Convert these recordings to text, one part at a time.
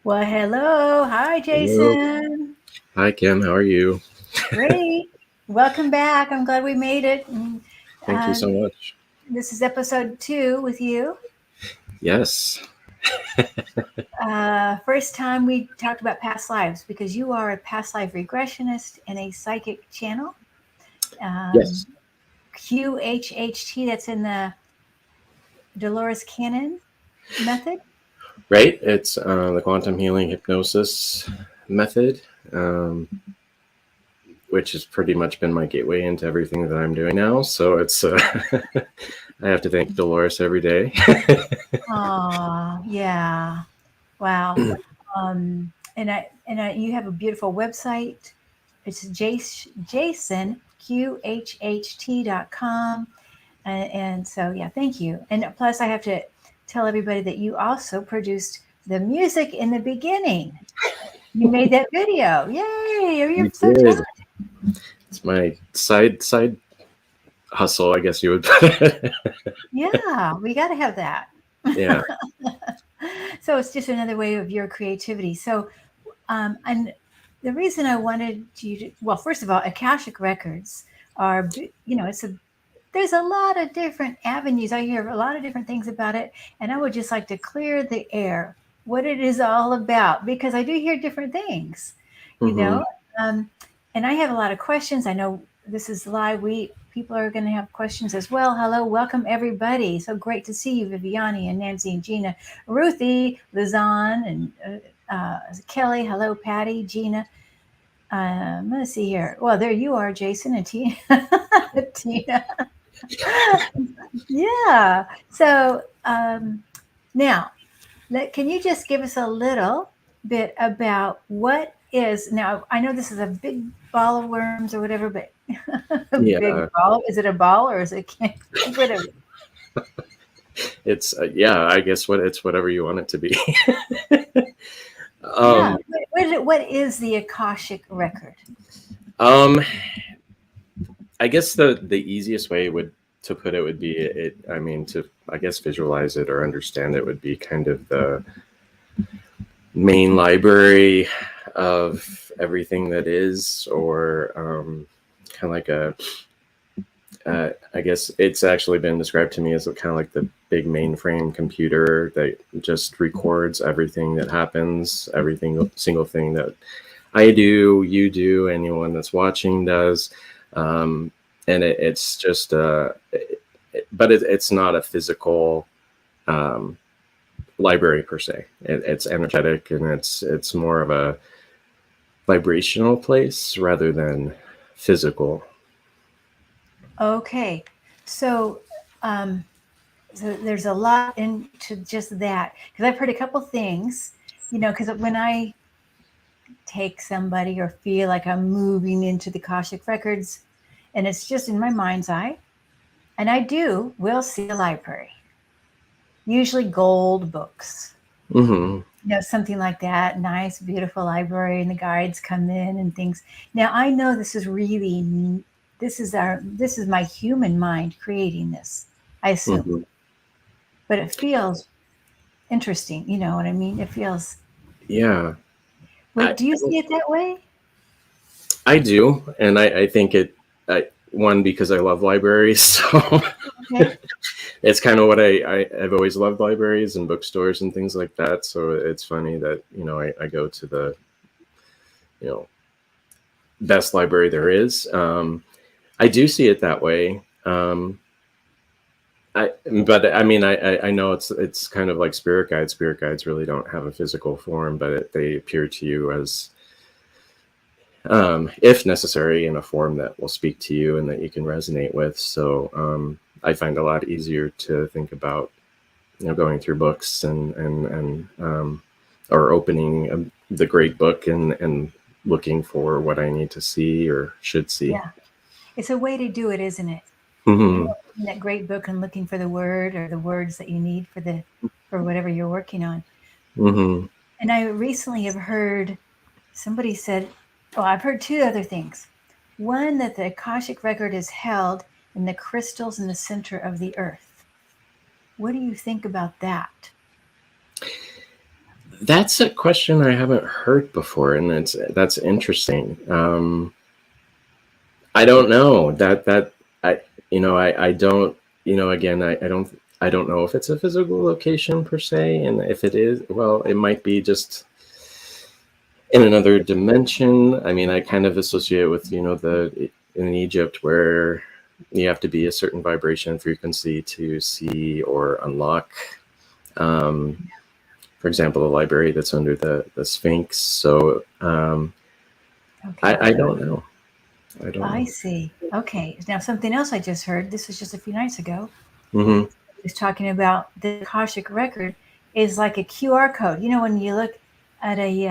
Well, hello. Hi, Hello. Jason. Hi, Kim. How are you? Great. Welcome back. I'm glad we made it. Thank you Uh, so much. this is episode 2 with you. Yes. First time we talked about past lives because you are a past life regressionist and a psychic channel. Yes. QHHT, that's in the Dolores Cannon method. Right. It's the quantum healing hypnosis method, um, which has pretty much been my gateway into everything that I'm doing now. So it's I have to thank Dolores every day. Oh, yeah. Wow. You have a beautiful website. It's jasonqhht.com. And so, yeah, thank you. And plus, I have to tell everybody that you also produced the music in the beginning. You made that video. Yay. You're You so did. talented. It's my side hustle, I guess you would put it. Yeah, we got to have that. Yeah. So it's just another way of your creativity. So, and the reason I wanted you to, well, first of all, Akashic Records are, there's a lot of different avenues. I hear a lot of different things about it. And I would just like to clear the air, what it is all about, because I do hear different things, you Mm-hmm. know. Um, and I have a lot of questions. I know this is live. People are going to have questions as well. Hello, welcome everybody. So great to see you, Viviani and Nancy and Gina, Ruthie, Lizanne, and Kelly. Hello, Patty, Gina. Let's see here. Well, there you are, Jason and Tina. Tina. Yeah. So now, can you just give us a little bit about what is now? I know this is a big ball of worms or whatever, but a big Yeah. ball. Is it a ball or is it whatever? It's yeah. I guess it's whatever you want it to be. Yeah. um. What is the Akashic record? Um. I guess the easiest way would to put it would be it. I mean, to I guess visualize it or understand it would be kind of the main library of everything that is, or kind of like a. I guess it's actually been described to me as kind of like the big mainframe computer that just records everything that happens, everything single thing that I do, you do, anyone that's watching does. Um, and it's just but it's not a physical library per se. It's energetic, and it's more of a vibrational place rather than physical. Okay. So, um, so there's a lot into just that because I've heard a couple things, because when I take somebody or feel like I'm moving into the Akashic records, and it's just in my mind's eye, and will see a library, usually gold books, Mm-hmm. something like that, nice, beautiful library, and the guides come in and things. Now I know this is my human mind creating this, I assume, Mm-hmm. but it feels interesting. You know what I mean? It feels. Yeah, I, Wait, do you see it that way? I do, and I think one because I love libraries, so Okay. it's kind of what I've always loved libraries and bookstores and things like that. So it's funny that I go to the you know best library there is. I do see it that way. But I mean, I know it's kind of like spirit guides. Spirit guides really don't have a physical form, but they appear to you as, if necessary, in a form that will speak to you and that you can resonate with. So I find it a lot easier to think about, going through books and or opening the great book and looking for what I need to see or should see. Yeah. It's a way to do it, isn't it? Hmm. In that great book and looking for the word or the words that you need for whatever you're working on. Hmm. And I recently have heard somebody said, well, I've heard two other things. One, that the Akashic record is held in the crystals in the center of the earth. What do you think about that? That's a question I haven't heard before, and that's interesting. I don't know I don't, again, I don't know if it's a physical location per se, and if it is, well, it might be just in another dimension. I mean, I kind of associate with, in Egypt where you have to be a certain vibration frequency to see or unlock, for example, the library that's under the Sphinx. So Okay. I don't know. I see. Okay. Now, something else I just heard, this was just a few nights ago, Mm-hmm. was talking about the Akashic record is like a QR code. You know, when you look at a, you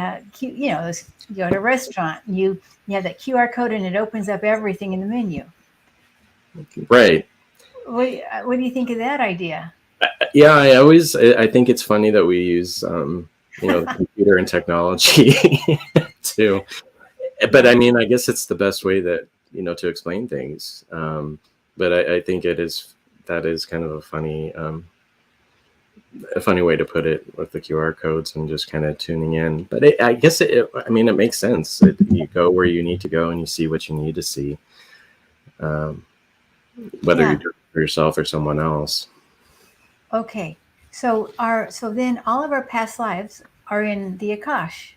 go to a restaurant, and you have that QR code and it opens up everything in the menu. Right. What do you think of that idea? Yeah, I think it's funny that we use, the computer and technology to, but I mean, I guess it's the best way that, to explain things. But I think that is kind of a funny way to put it with the QR codes and just kind of tuning in. But I guess it makes sense. You go where you need to go and you see what you need to see, whether you do it for yourself or someone else. Okay. So then all of our past lives are in the Akash.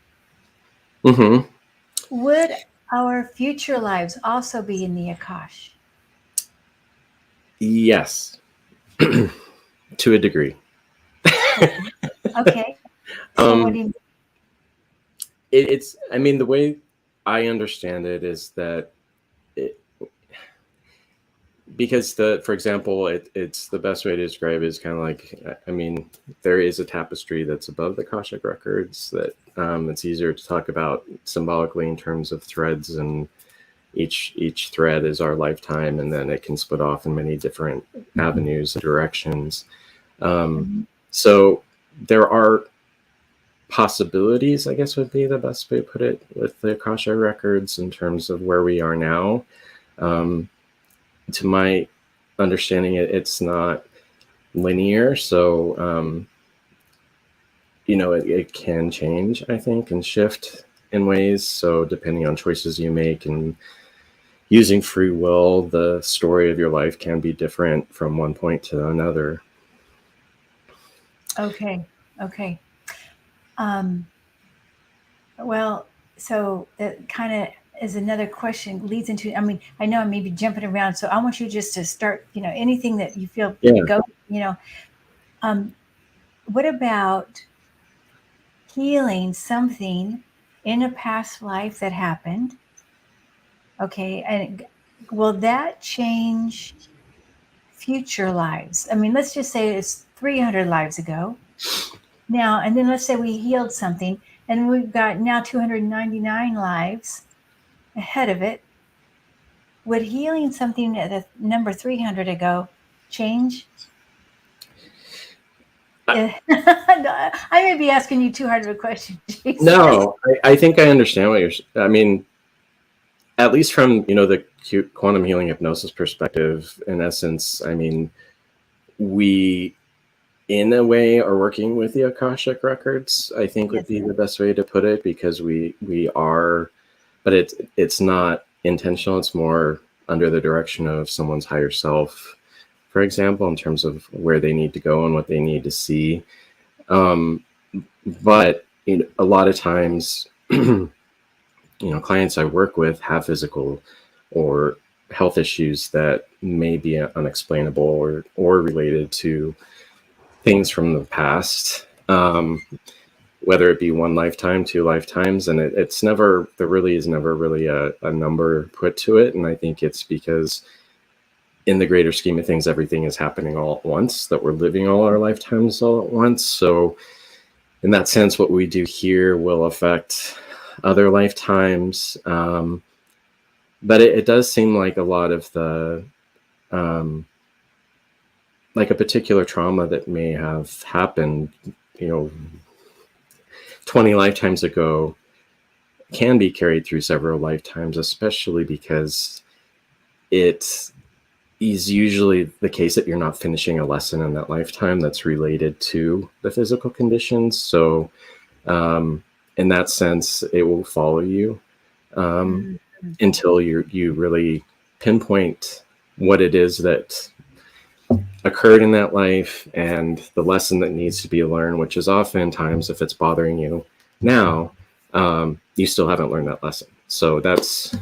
Mm-hmm. Would our future lives also be in the Akash? Yes, to a degree. Okay. So what do you? It's. I mean, the way I understand it is that because for example, it's the best way to describe it is kind of like, I mean, there is a tapestry that's above the Akashic Records that it's easier to talk about symbolically in terms of threads, and each thread is our lifetime, and then it can split off in many different avenues and directions. So there are possibilities, I guess would be the best way to put it, with the Akashic Records in terms of where we are now. To my understanding, it's not linear, so it can change, I think, and shift in ways. So depending on choices you make and using free will, the story of your life can be different from one point to another. Okay. Well, so that kind of is another question, leads into, I mean, I know I may be jumping around, so I want you just to start, anything that you feel go, what about healing something in a past life that happened? Okay. And will that change future lives? I mean, let's just say it's 300 lives ago now, and then let's say we healed something and we've got now 299 lives ahead of it. Would healing something at the number 300 ago change? I may be asking you too hard of a question, Jason. No, I think I understand what I mean, at least from, the quantum healing hypnosis perspective, in essence, I mean, we, in a way, are working with the Akashic Records, I think would be the best way to put it, because we are, but it's not intentional. It's more under the direction of someone's higher self, for example, in terms of where they need to go and what they need to see. But a lot of times, clients I work with have physical or health issues that may be unexplainable or related to things from the past, whether it be one lifetime, 2 lifetimes, and it's never, there really is never really a number put to it. And I think it's because in the greater scheme of things, everything is happening all at once, that we're living all our lifetimes all at once. So in that sense, what we do here will affect other lifetimes. But it does seem like a lot of the, like a particular trauma that may have happened, 20 lifetimes ago can be carried through several lifetimes, especially because it is usually the case that you're not finishing a lesson in that lifetime that's related to the physical conditions. So In that sense, it will follow you until you really pinpoint what it is that occurred in that life and the lesson that needs to be learned, which is oftentimes, if it's bothering you now, you still haven't learned that lesson. So that's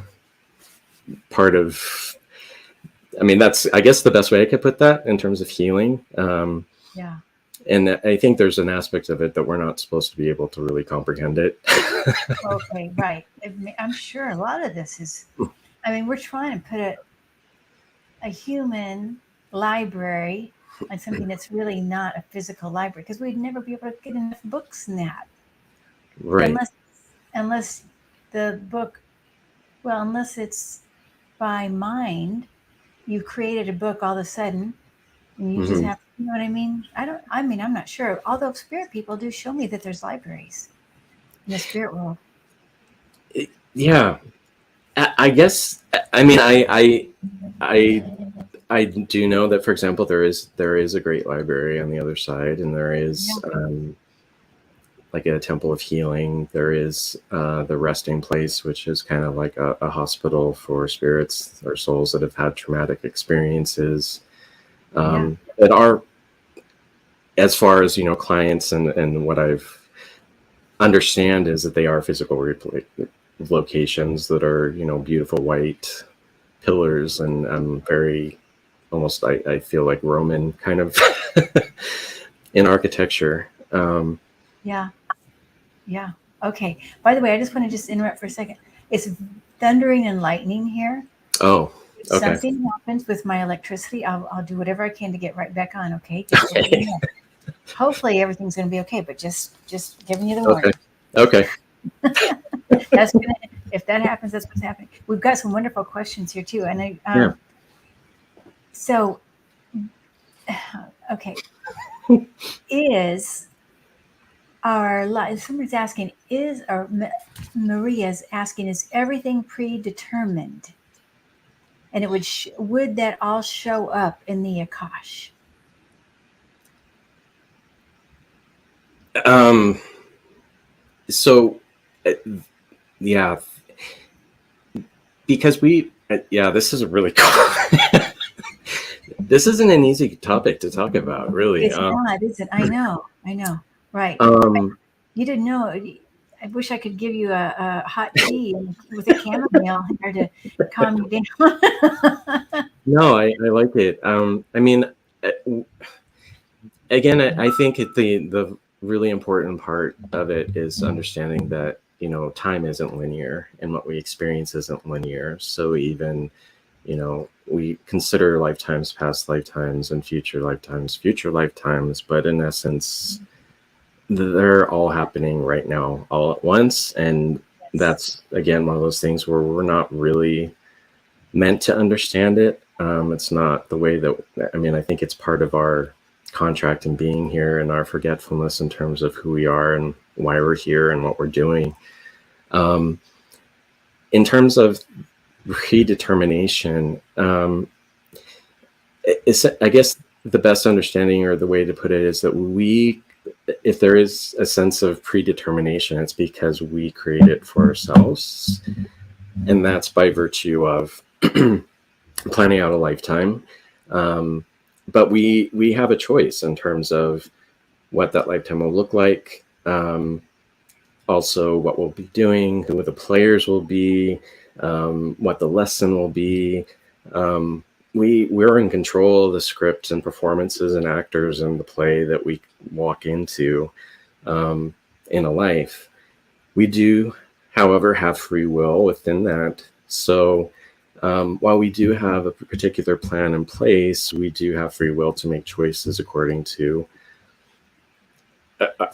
part of, I mean, that's, I guess, the best way I could put that in terms of healing. Yeah. And I think there's an aspect of it that we're not supposed to be able to really comprehend it. Okay, right. I'm sure a lot of this is, I mean, we're trying to put a human library on something that's really not a physical library, because we'd never be able to get enough books in that. Right. Unless the book, well, unless it's by mind, you created a book all of a sudden, and you just have, you know what I mean? I'm not sure. Although spirit people do show me that there's libraries in the spirit world. Yeah. I guess, I mean, I do know that, for example, there is a great library on the other side, and there is like a temple of healing. There is the resting place, which is kind of like a hospital for spirits or souls that have had traumatic experiences. That are, as far as, you know, clients and what I've understand is that they are physical locations that are, you know, beautiful white pillars and very almost, I feel like Roman kind of in architecture. Yeah. Okay. By the way, I just want to just interrupt for a second. It's thundering and lightning here. Oh, if okay. something happens with my electricity, I'll do whatever I can to get right back on. Okay. Hopefully everything's going to be okay, but just giving you the warning. Okay. If that happens, that's what's happening. We've got some wonderful questions here too, and so okay, is our life? Somebody's asking, Maria's asking, is everything predetermined? And it would that all show up in the Akash? So, yeah, because this is a really cool. This isn't an easy topic to talk about, really. It's not, is it? I know. Right. You didn't know. I wish I could give you a hot tea with a chamomile here to calm you down. No, I like it. I mean, again, I think the really important part of it is understanding that, you know, time isn't linear and what we experience isn't linear. So even, you know, we consider lifetimes, past lifetimes, and future lifetimes, but in essence, they're all happening right now, all at once. And that's, again, one of those things where we're not really meant to understand it. It's not the way that, I mean, I think it's part of our contract and being here and our forgetfulness in terms of who we are and why we're here and what we're doing. In terms of predetermination, I guess the best understanding or the way to put it is that if there is a sense of predetermination, it's because we create it for ourselves. And that's by virtue of planning out a lifetime. But we have a choice in terms of what that lifetime will look like. Also what we'll be doing, who the players will be, what the lesson will be. We're in control of the scripts and performances and actors and the play that we walk into in a life. We do, however, have free will within that. So while we do have a particular plan in place, we do have free will to make choices according to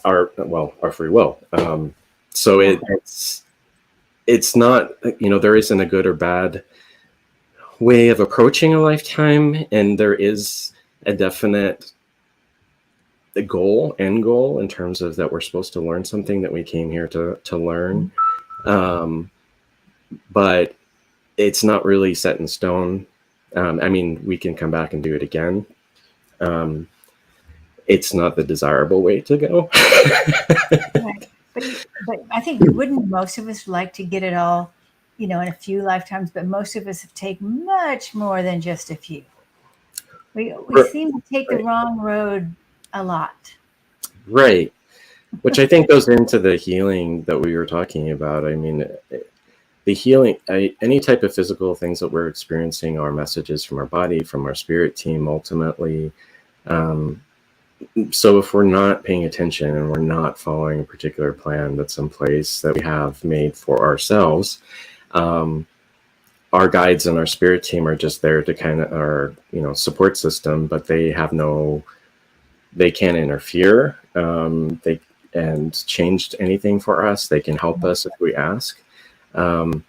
our free will. So it's not, you know, there isn't a good or bad way of approaching a lifetime, and there is a definite end goal in terms of that we're supposed to learn something that we came here to learn. But it's not really set in stone. I mean, we can come back and do it again. It's not the desirable way to go. Right. But but I think wouldn't most of us like to get it all, you know, in a few lifetimes, but most of us have taken much more than just a few. We seem to take the wrong road a lot. Right. Which I think goes into the healing that we were talking about. I mean, the healing, any type of physical things that we're experiencing are messages from our body, from our spirit team, ultimately. So if we're not paying attention and we're not following a particular plan that's in place that we have made for ourselves, our guides and our spirit team are just there to kind of our, you know, support system, but they can't interfere. And change anything for us. They can help us if we ask. But,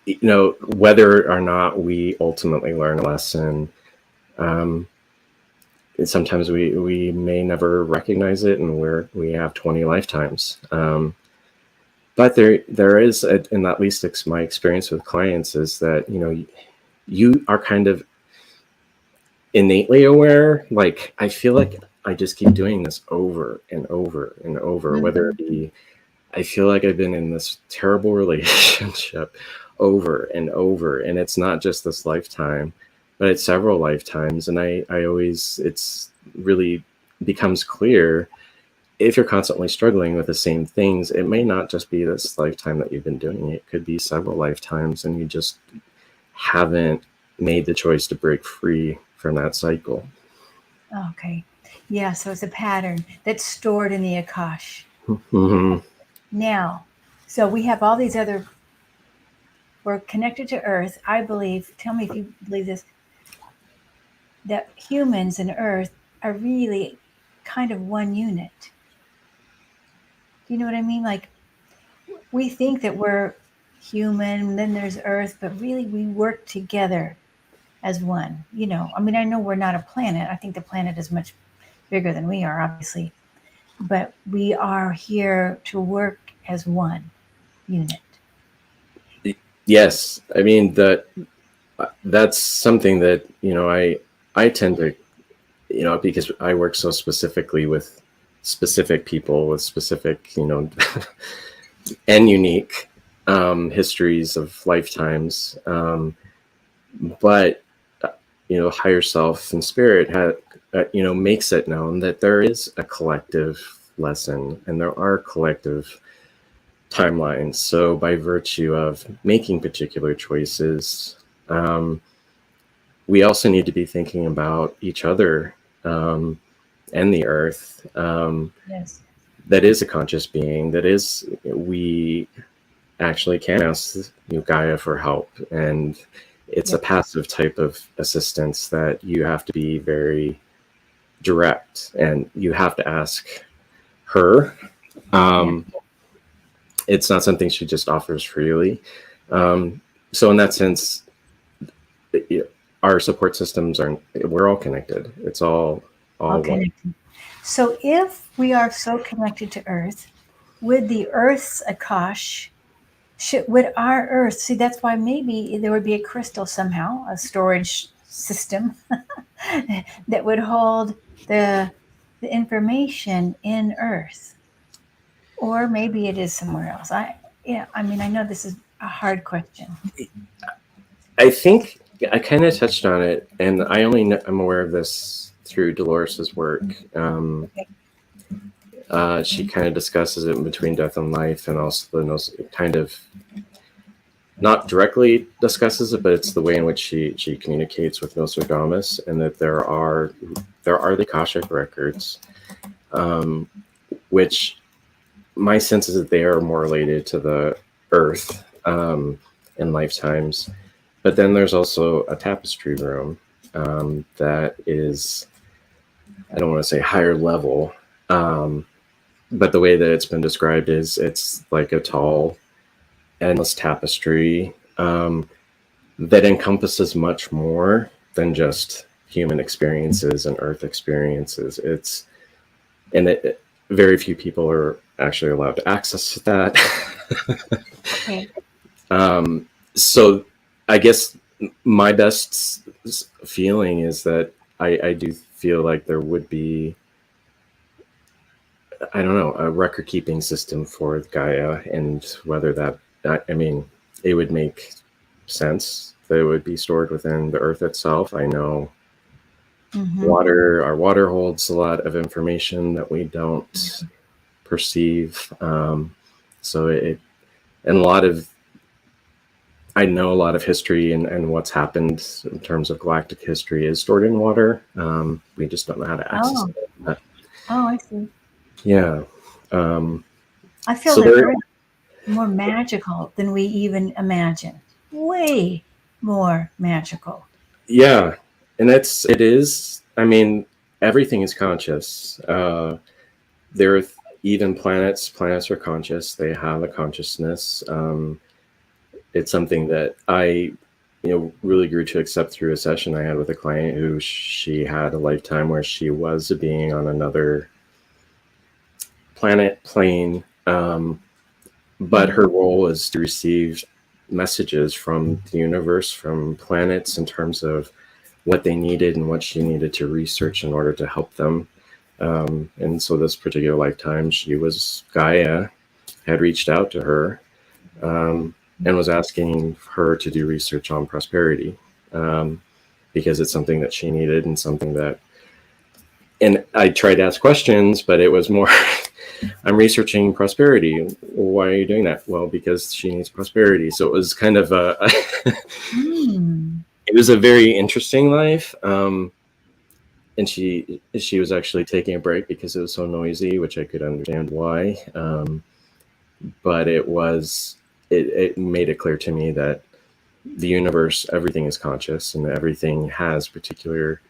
you know, whether or not we ultimately learn a lesson, sometimes we may never recognize it, and we have 20 lifetimes. But there is, and at least my experience with clients is that, you know, you are kind of innately aware. Like, I feel like I just keep doing this over and over and over, whether it be, I feel like I've been in this terrible relationship over and over, and it's not just this lifetime, but it's several lifetimes. And I always, it's really becomes clear, if you're constantly struggling with the same things, it may not just be this lifetime that you've been doing it. It could be several lifetimes, and you just haven't made the choice to break free from that cycle. Okay. Yeah, so it's a pattern that's stored in the Akash. Now, so we have all these other, we're connected to Earth. I believe, tell me if you believe this, that humans and Earth are really kind of one unit. Do you know what I mean? Like, we think that we're human, and then there's Earth, but really we work together as one. You know, I mean, I know we're not a planet. I think the planet is much bigger than we are, obviously, but we are here to work as one unit. Yes, I mean that's something that, you know, I tend to, you know, because I work so specifically with specific people with specific, you know, and unique histories of lifetimes, but you know, higher self and spirit you know, makes it known that there is a collective lesson and there are collective timelines. So by virtue of making particular choices, we also need to be thinking about each other and the Earth. Yes. That is a conscious being. That is, we actually can ask, you know, Gaia for help, and it's a passive type of assistance that you have to be very direct, and you have to ask her. It's not something she just offers freely. So in that sense, our support systems we're all connected. It's all connected. one. So if we are so connected to Earth, would the Earth's Akash, would our Earth, see, that's why maybe there would be a crystal somehow, a storage system that would hold the information in Earth. Or maybe it is somewhere else. I mean, I know this is a hard question. I think I kind of touched on it, and I'm aware of this through Dolores's work. She kind of discusses it in Between Death and Life, and also kind of not directly discusses it, but it's the way in which she communicates with Nostradamus, and that there are the Akashic Records, which my sense is that they are more related to the Earth in lifetimes. But then there's also a tapestry room that is, I don't want to say higher level, but the way that it's been described is it's like a tall, endless tapestry that encompasses much more than just human experiences and Earth experiences. Very few people are actually allowed to access that. Okay. So I guess my best feeling is that I do feel like there would be I don't know, a record keeping system for Gaia, and whether that, I mean, it would make sense that it would be stored within the Earth itself. I know our water holds a lot of information that we don't perceive. So and I know a lot of history and what's happened in terms of galactic history is stored in water. We just don't know how to access it. Oh, I see. Yeah. I feel so that Earth is more magical than we even imagine. Way more magical. Yeah. And it is, I mean, everything is conscious. There are even planets are conscious. They have a consciousness. It's something that I, really grew to accept through a session I had with a client who she had a lifetime where she was a being on another plane, but her role was to receive messages from the universe, from planets, in terms of what they needed and what she needed to research in order to help them. And so this particular lifetime, Gaia had reached out to her and was asking her to do research on prosperity, because it's something that she needed and something that, and I tried to ask questions, but it was more, I'm researching prosperity. Why are you doing that? Well, because she needs prosperity. So it was kind of it was a very interesting life. And she was actually taking a break because it was so noisy, which I could understand why. But it made it clear to me that the universe, everything is conscious and everything has particular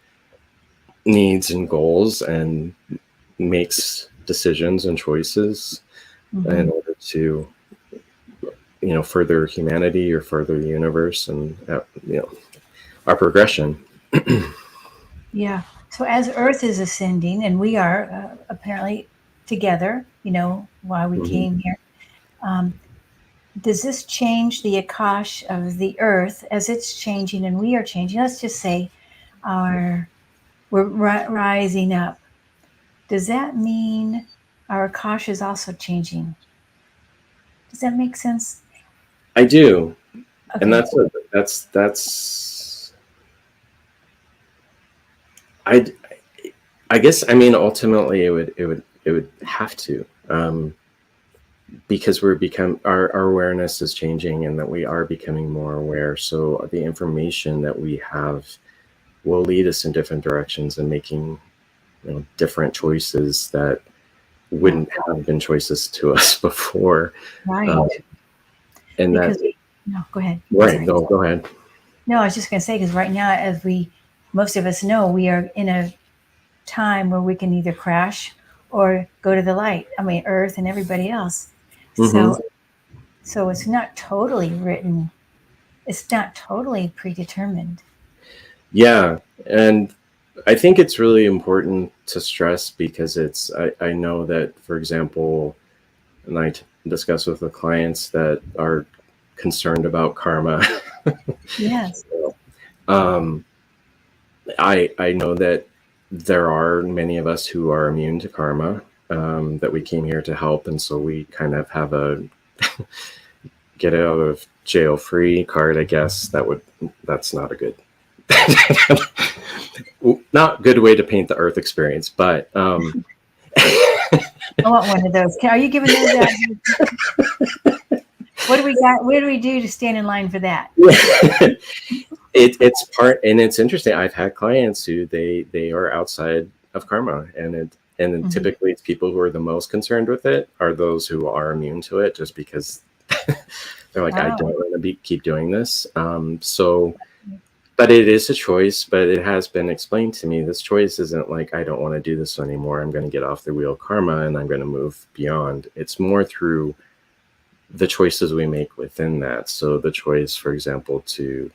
needs and goals and makes decisions and choices in order to, further humanity or further the universe and, our progression. Yeah. So as Earth is ascending, and we are apparently together, while we came here, does this change the Akash of the Earth as it's changing and we are changing? Let's just say we're rising up. Does that mean our Akash is also changing? Does that make sense? I do. Okay. And that's I guess, I mean, ultimately it would have to, because our awareness is changing and that we are becoming more aware. So the information that we have will lead us in different directions and making, different choices that wouldn't have been choices to us before. Right. And because, no, go ahead. Right. No, go ahead. No, I was just going to say, because right now, as most of us know, we are in a time where we can either crash or go to the light. I mean, Earth and everybody else. So it's not totally written. It's not totally predetermined. Yeah. And I think it's really important to stress, because I know that, for example, and I discuss with the clients that are concerned about karma. Yes. I know that there are many of us who are immune to karma, that we came here to help. And so we kind of have a get out of jail free card, I guess. That's not a good, not good way to paint the Earth experience, but, I want one of those. Are you giving those out? What do we got? What do we do to stand in line for that? It's part, and it's interesting. I've had clients who they are outside of karma, and typically it's people who are the most concerned with it are those who are immune to it, just because they're like, I don't want to keep doing this. But it is a choice. But it has been explained to me, this choice isn't like, I don't want to do this anymore, I'm going to get off the wheel of karma and I'm going to move beyond. It's more through the choices we make within that. So the choice, for example, to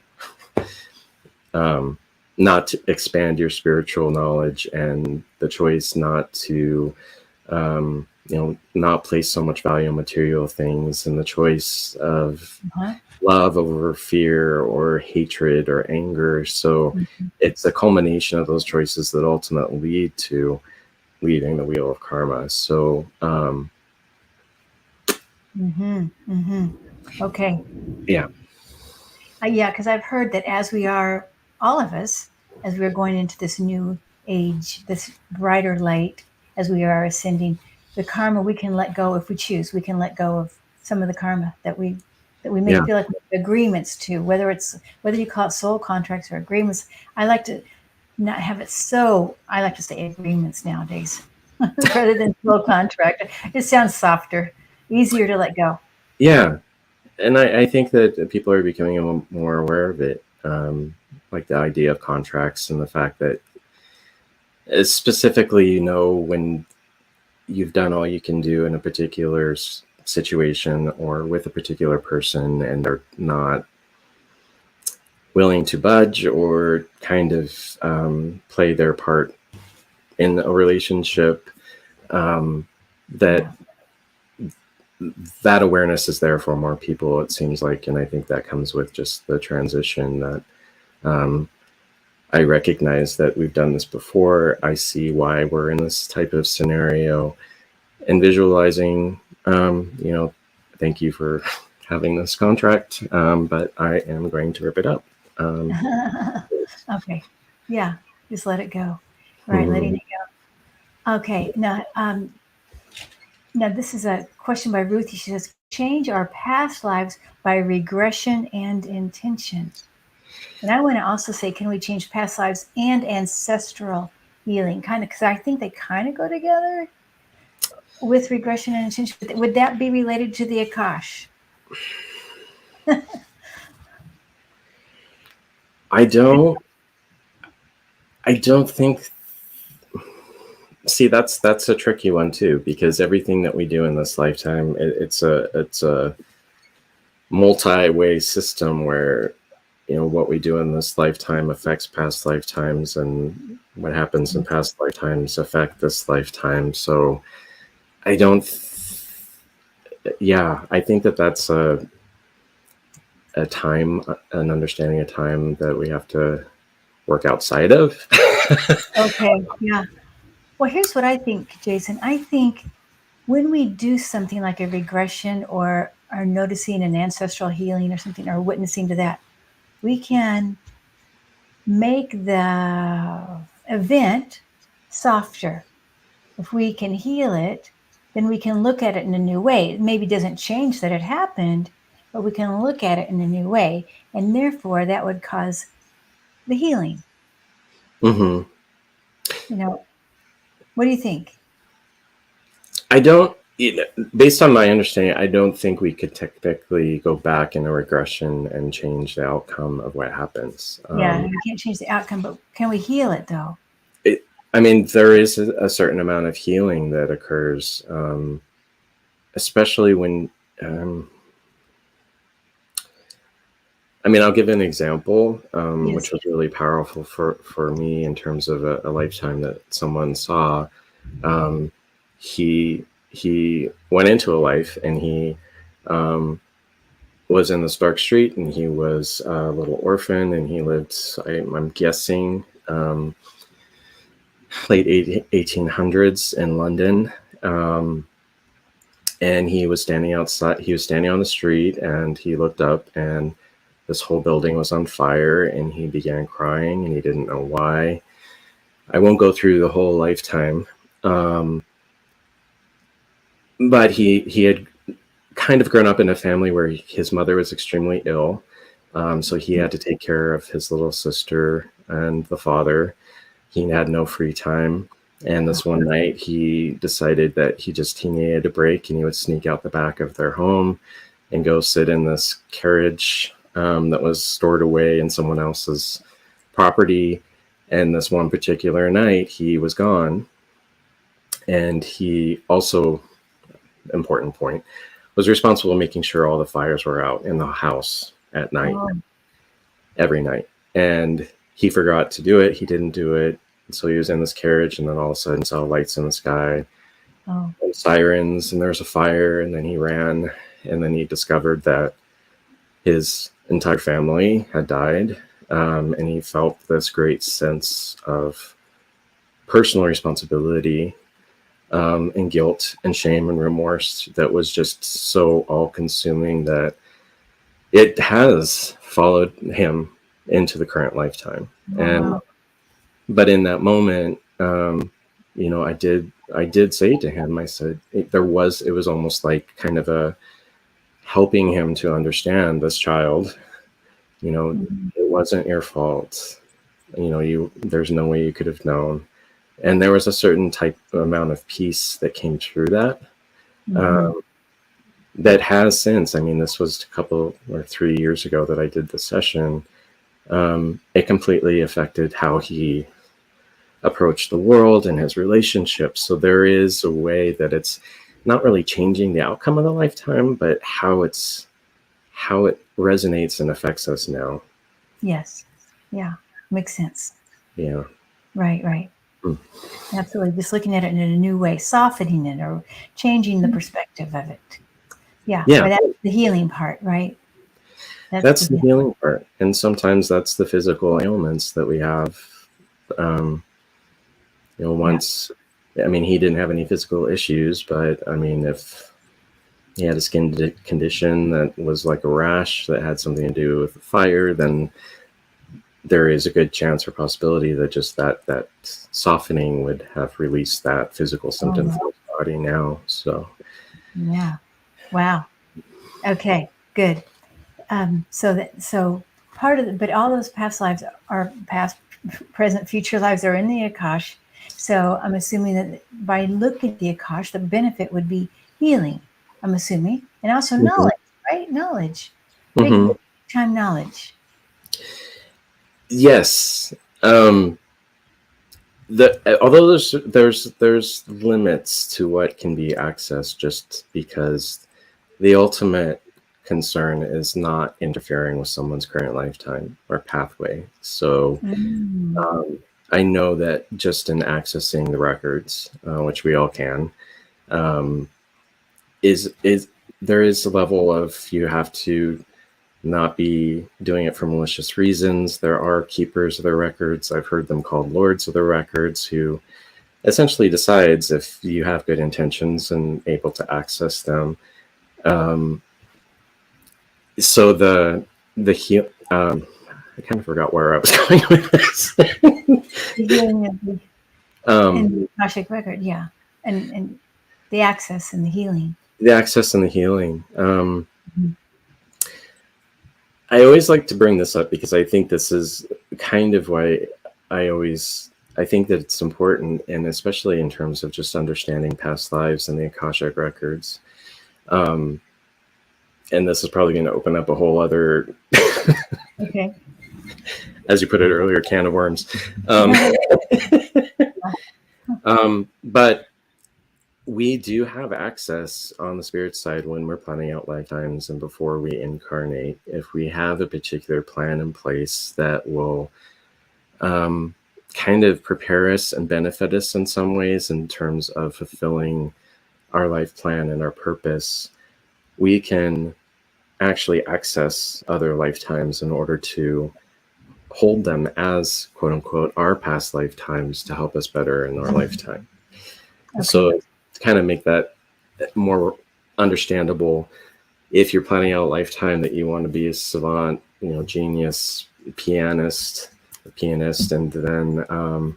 not to expand your spiritual knowledge, and the choice not to not place so much value on material things, and the choice of love over fear or hatred or anger. So it's a culmination of those choices that ultimately lead to leaving the wheel of karma. So Okay. yeah. Yeah, because I've heard that as we are, all of us, as we're going into this new age, this brighter light, as we are ascending, the karma we can let go if we choose. We can let go of some of the karma that we may Yeah. feel like we have agreements to, whether you call it soul contracts or agreements. I like to not have it so. I like to say agreements nowadays rather than soul contract. It sounds softer, easier to let go. Yeah. And I think that people are becoming more aware of it, like the idea of contracts and the fact that specifically, you know, when you've done all you can do in a particular situation or with a particular person and they're not willing to budge or kind of play their part in a relationship, that that awareness is there for more people, it seems like. And I think that comes with just the transition that I recognize that we've done this before. I see why we're in this type of scenario and visualizing, you know, thank you for having this contract, but I am going to rip it up. Okay. Yeah. Just let it go. Right. Letting it go. Okay. Now this is a question by Ruthie. She says, change our past lives by regression and intention. And I want to also say, can we change past lives and ancestral healing? Kind of, because I think they kind of go together with regression and intention. Would that be related to the Akash? I don't think. See, that's a tricky one too, because everything that we do in this lifetime, it's a multi-way system where, you know, what we do in this lifetime affects past lifetimes, and what happens in past lifetimes affect this lifetime. So I don't. Yeah, I think that that's a time, an understanding of time that we have to work outside of. Okay. Yeah. Well, here's what I think, Jason. I think when we do something like a regression or are noticing an ancestral healing or something, or witnessing to that, we can make the event softer. If we can heal it, then we can look at it in a new way. It maybe doesn't change that it happened, but we can look at it in a new way. And therefore, that would cause the healing. Mm-hmm. You know, what do you think? I don't, you know, based on my understanding, I don't think we could technically go back in a regression and change the outcome of what happens. Yeah, we can't change the outcome, but can we heal it though? I mean, there is a certain amount of healing that occurs, especially when, I mean, I'll give an example, Yes. which was really powerful for me in terms of a lifetime that someone saw. He went into a life and he was in this dark street, and he was a little orphan, and he lived, I'm guessing, late 1800s in London. And he was standing outside, he was standing on the street, and he looked up, and this whole building was on fire, and he began crying, and he didn't know why. I won't go through the whole lifetime, but he had kind of grown up in a family where his mother was extremely ill, so he had to take care of his little sister and the father. He had no free time, and this one night he decided that he needed a break, and he would sneak out the back of their home and go sit in this carriage that was stored away in someone else's property. And this one particular night he was gone, and he also, important point, was responsible for making sure all the fires were out in the house at night, every night. And he forgot to do it. He didn't do it. So he was in this carriage, and then all of a sudden saw lights in the sky, and sirens, and there's a fire. And then he ran, and then he discovered that his entire family had died. And he felt this great sense of personal responsibility and guilt and shame and remorse that was just so all-consuming that it has followed him into the current lifetime. And but in that moment, you know, I did say to him, I said, it was almost like kind of a helping him to understand, this child, you know, it wasn't your fault. You know, there's no way you could have known. And there was a certain amount of peace that came through that. That has since, I mean, this was a couple or 3 years ago that I did the session. It completely affected how he approached the world and his relationships. So there is a way that it's not really changing the outcome of the lifetime, but how it resonates and affects us now. Yes. Yeah. Makes sense. Yeah. Right. Absolutely. Just looking at it in a new way, softening it or changing the perspective of it. Yeah. That's the healing part, right? That's the healing part. And sometimes that's the physical ailments that we have. You know, once, I mean, he didn't have any physical issues, but I mean, if he had a skin condition that was like a rash that had something to do with the fire, then there is a good chance or possibility that just that softening would have released that physical symptom from his body now. So, yeah. Wow. Okay, good. So part of but all those past lives are past, present, future lives are in the Akash. So I'm assuming that by looking at the Akash, the benefit would be healing. I'm assuming, and also knowledge, right? Knowledge, big time knowledge. Yes. Although there's limits to what can be accessed, just because the ultimate concern is not interfering with someone's current lifetime or pathway. So I know that just in accessing the records, which we all can, is there is a level of, you have to not be doing it for malicious reasons. There are keepers of the records. I've heard them called lords of the records, who essentially decides if you have good intentions and able to access them. So the heal, I kind of forgot where I was going with this. The healing of the and the Akashic record, yeah, and the access and the healing. The access and the healing. I always like to bring this up because I think this is kind of why I think that it's important, and especially in terms of just understanding past lives and the Akashic records. And this is probably going to open up a whole other, okay, as you put it earlier, can of worms. But we do have access on the spirit side when we're planning out lifetimes and before we incarnate. If we have a particular plan in place that will kind of prepare us and benefit us in some ways in terms of fulfilling our life plan and our purpose, we can actually access other lifetimes in order to hold them as, quote unquote, our past lifetimes to help us better in our lifetime. Okay. So to kind of make that more understandable, if you're planning out a lifetime that you want to be a savant, genius, pianist, and then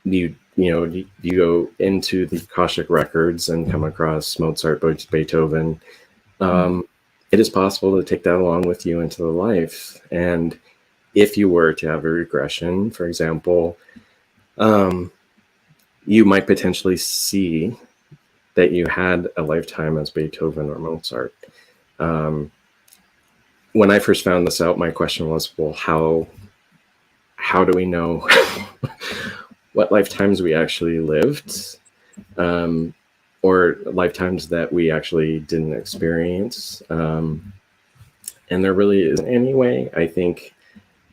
you go into the Akashic records and come across Mozart, Beethoven. It is possible to take that along with you into the life. And if you were to have a regression, for example, you might potentially see that you had a lifetime as Beethoven or Mozart. When I first found this out, my question was, well, how do we know what lifetimes we actually lived, or lifetimes that we actually didn't experience? And there really isn't any way. I think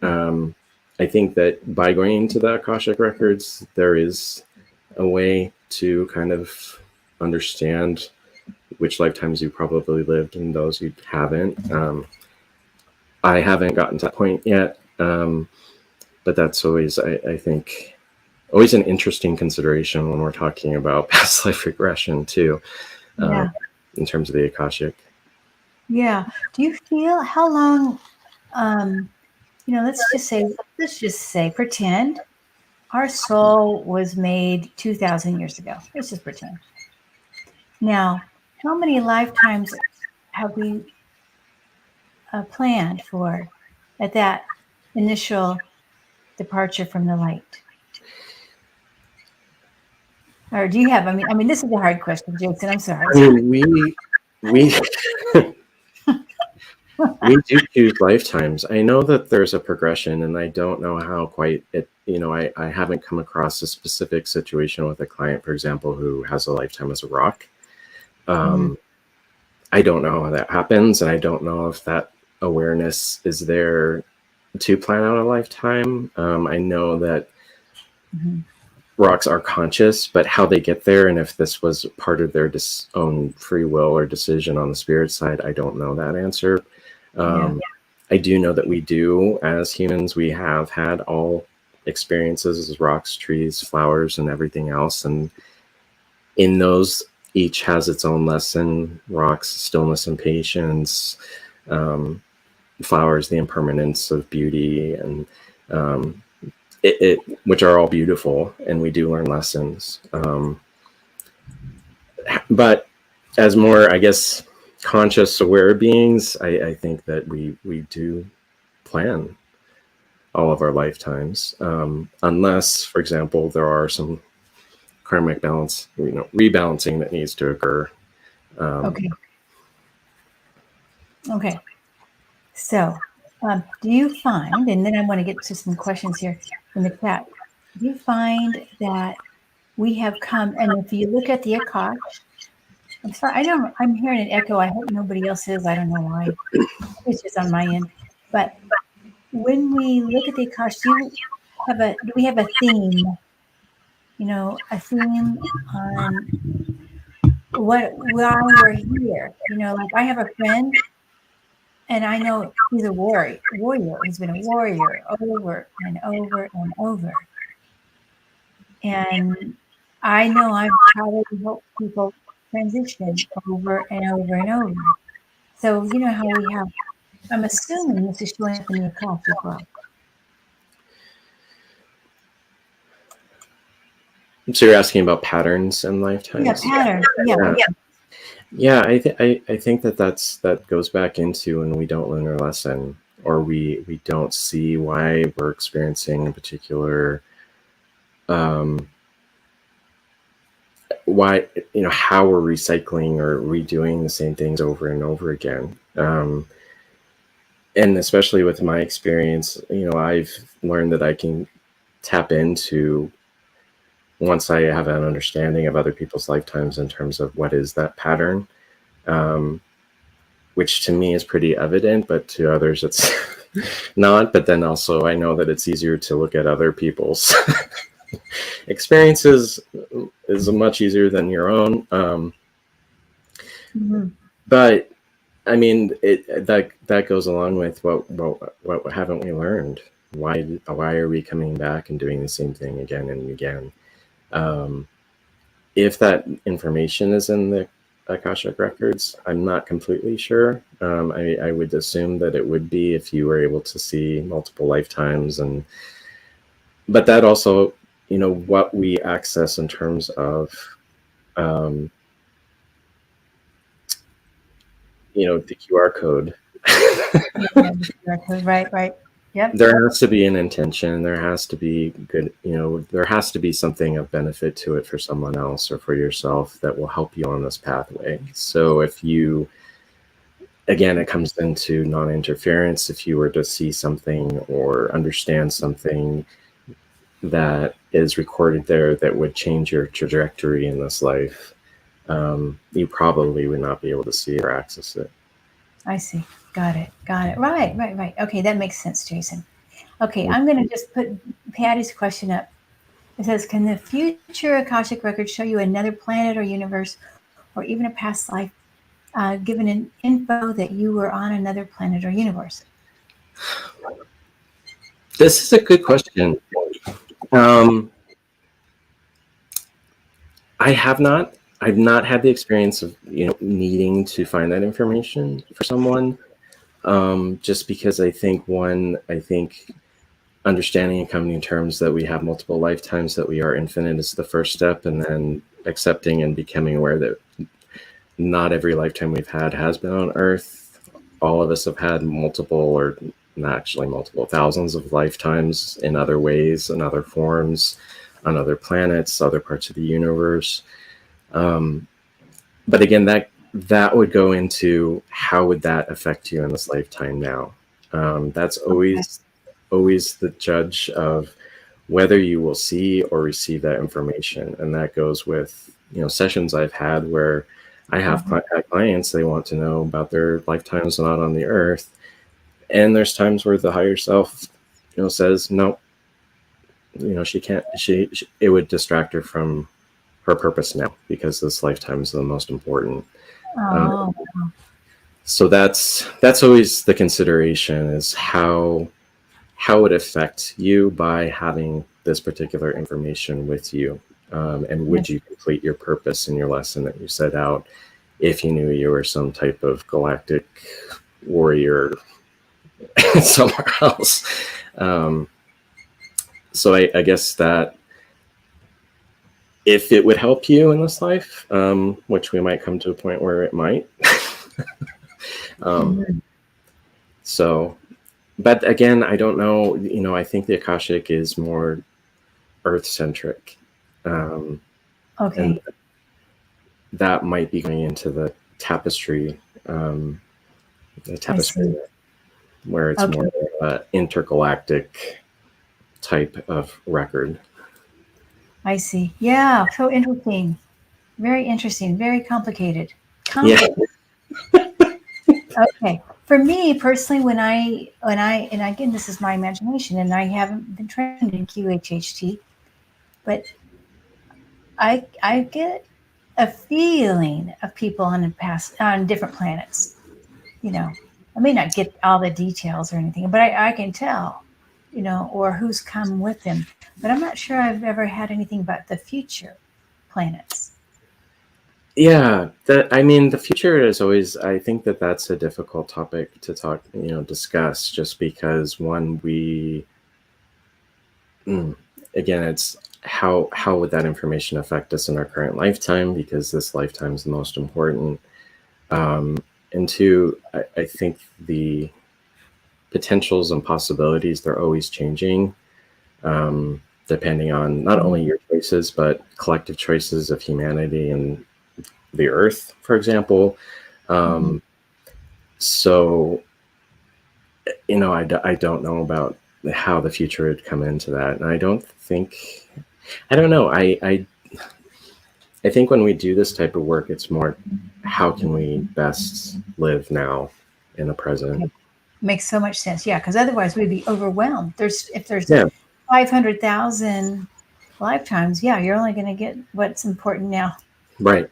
that by going into the Akashic records, there is a way to kind of understand which lifetimes you probably lived and those you haven't. I haven't gotten to that point yet, but that's always, I think, always an interesting consideration when we're talking about past life regression too, Yeah. in terms of the Akashic. Yeah. Do you feel how long, let's just say, pretend our soul was made 2,000 years ago. Let's just pretend. Now, how many lifetimes have we planned for at that initial departure from the light? Or do you have, I mean, this is a hard question, Jason. I'm sorry. I mean, we we do choose lifetimes. I know that there's a progression, and I don't know how quite it, I haven't come across a specific situation with a client, for example, who has a lifetime as a rock. I don't know how that happens, and I don't know if that awareness is there to plan out a lifetime. I know that rocks are conscious, but how they get there, and if this was part of their own free will or decision on the spirit side, I don't know that answer. I do know that we do, as humans, we have had all experiences as rocks, trees, flowers, and everything else. And in those, each has its own lesson. Rocks, stillness and patience. Flowers, the impermanence of beauty, and which are all beautiful, and we do learn lessons. But as more, I guess, conscious, aware beings, I think that we do plan all of our lifetimes, unless, for example, there are some karmic balance, rebalancing that needs to occur. Okay. So, do you find, and then I want to get to some questions here in the chat. Do you find that we have come, and if you look at the Akash, I'm sorry, I'm hearing an echo. I hope nobody else is. I don't know why. It's just on my end. But when we look at the Akash, do we have a theme? A theme on why we're here. Like I have a friend, and I know he's a warrior. He's been a warrior over and over and over. And I know I've probably helped people transition over and over and over. So you know how we have, I'm assuming this is showing up in the Akash as well. So you're asking about patterns and lifetimes? Yeah, patterns. Yeah. I think that goes back into when we don't learn our lesson, or we don't see why we're experiencing a particular why, how we're recycling or redoing the same things over and over again. And especially with my experience, I've learned that I can tap into, once I have an understanding of other people's lifetimes in terms of what is that pattern, which to me is pretty evident, but to others it's not. But then also I know that it's easier to look at other people's experiences is much easier than your own. But I mean, that goes along with what haven't we learned? Why are we coming back and doing the same thing again and again? If that information is in the Akashic Records, I'm not completely sure. I would assume that it would be if you were able to see multiple lifetimes, but that also, what we access in terms of, the QR code. Right. Yep. There has to be an intention. There has to be good, there has to be something of benefit to it for someone else or for yourself that will help you on this pathway. So if you, again, it comes into non-interference. If you were to see something or understand something that is recorded there that would change your trajectory in this life, you probably would not be able to see or access it. I see. Got it. Right. Okay, that makes sense, Jason. Okay, I'm going to just put Patty's question up. It says, can the future Akashic Records show you another planet or universe, or even a past life, given an info that you were on another planet or universe? This is a good question. I have not. I've not had the experience of, needing to find that information for someone. Just because I think understanding and coming to terms that we have multiple lifetimes, that we are infinite, is the first step, and then accepting and becoming aware that not every lifetime we've had has been on Earth. All of us have had multiple, or not actually multiple, thousands of lifetimes in other ways, in other forms, on other planets, other parts of the universe. But again, that would go into how would that affect you in this lifetime now. That's always the judge of whether you will see or receive that information. And that goes with, sessions I've had where I have clients, they want to know about their lifetimes not on the Earth. And there's times where the higher self, says, no, she can't, it would distract her from her purpose now, because this lifetime is the most important. So that's always the consideration, is how it affect you by having this particular information with you. And would you complete your purpose in your lesson that you set out if you knew you were some type of galactic warrior somewhere else? So I guess that if it would help you in this life, which we might come to a point where it might. So, but again, I don't know, I think the Akashic is more Earth-centric. And that might be going into the tapestry, where it's more intergalactic type of record. I see. Yeah, so interesting. Very interesting. Very complicated. Yeah. Okay. For me personally, when I and again, this is my imagination, and I haven't been trained in QHHT, but I get a feeling of people on different planets. I may not get all the details or anything, but I can tell, or who's come with them. But I'm not sure I've ever had anything about the future planets. Yeah, the future is always, I think that's a difficult topic to talk, discuss, just because again, it's how would that information affect us in our current lifetime, because this lifetime is the most important. And two, I think the potentials and possibilities, they're always changing, depending on not only your choices, but collective choices of humanity and the Earth, for example. So, I don't know about how the future would come into that. And I don't know. I think when we do this type of work, it's more, how can we best live now in the present? Makes so much sense. Yeah, because otherwise we'd be overwhelmed. If there's 500,000 lifetimes, you're only going to get what's important now. Right.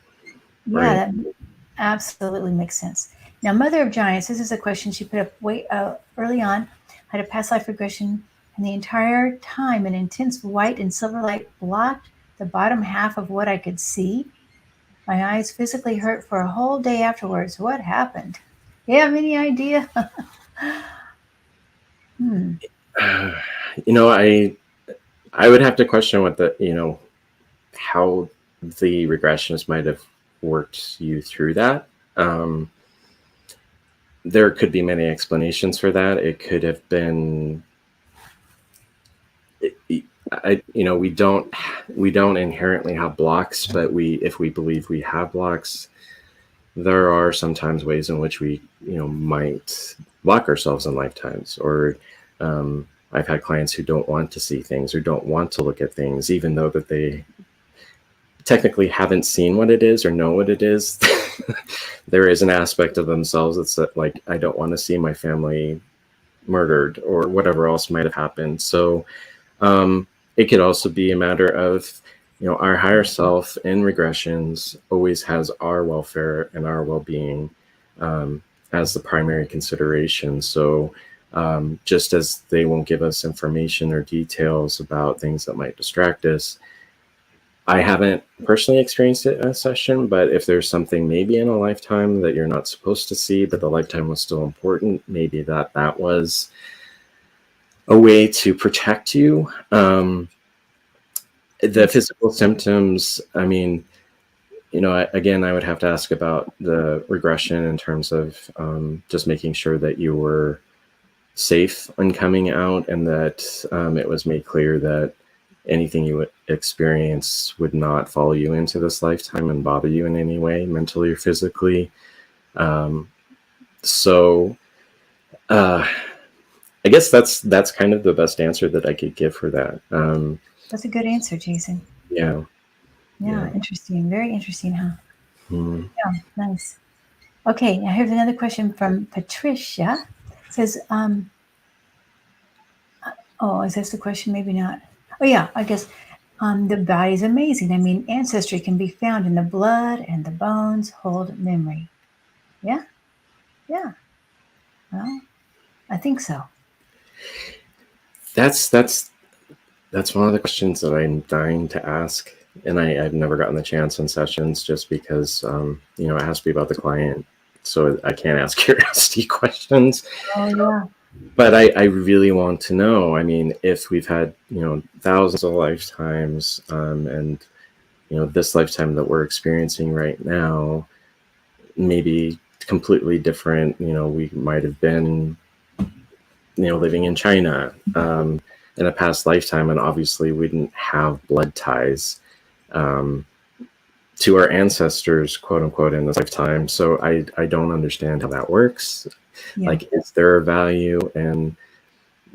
Yeah, that absolutely makes sense. Now, Mother of Giants, this is a question she put up way early on. Had a past life regression, and the entire time an intense white and silver light blocked the bottom half of what I could see. My eyes physically hurt for a whole day afterwards. What happened? You have any idea? I would have to question what how the regressionist might have worked you through that. There could be many explanations for that. It could have been, we don't inherently have blocks, but if we believe we have blocks, there are sometimes ways in which we, might block ourselves in lifetimes. Or I've had clients who don't want to see things, or don't want to look at things, even though that they technically haven't seen what it is or know what it is. There is an aspect of themselves that's like, I don't want to see my family murdered, or whatever else might have happened. So it could also be a matter of, our higher self in regressions always has our welfare and our well-being as the primary consideration. So just as they won't give us information or details about things that might distract us, I haven't personally experienced it in a session, but if there's something maybe in a lifetime that you're not supposed to see, but the lifetime was still important, maybe that was a way to protect you. The physical symptoms, I mean, you know, again, I would have to ask about the regression in terms of just making sure that you were safe on coming out, and that it was made clear that anything you would experience would not follow you into this lifetime and bother you in any way, mentally or physically. So I guess that's kind of the best answer that I could give for that. That's a good answer, Jason. Yeah. Yeah, interesting. Very interesting, huh? Mm. Yeah, nice. Okay, now here's another question from Patricia. It says, oh, is this the question? Maybe not. Oh, yeah, I guess the body's amazing. I mean, ancestry can be found in the blood, and the bones hold memory. Yeah, yeah. Well, I think so. That's one of the questions that I'm dying to ask, and I've never gotten the chance in sessions, just because you know, it has to be about the client, so I can't ask curiosity questions. Oh, yeah. But I really want to know. I mean, if we've had, you know, thousands of lifetimes, and you know, this lifetime that we're experiencing right now, maybe completely different. You know, we might have been, you know, living in China in a past lifetime, and obviously we didn't have blood ties to our ancestors, quote unquote, in this lifetime. So I don't understand how that works. Yeah. Like, is there a value in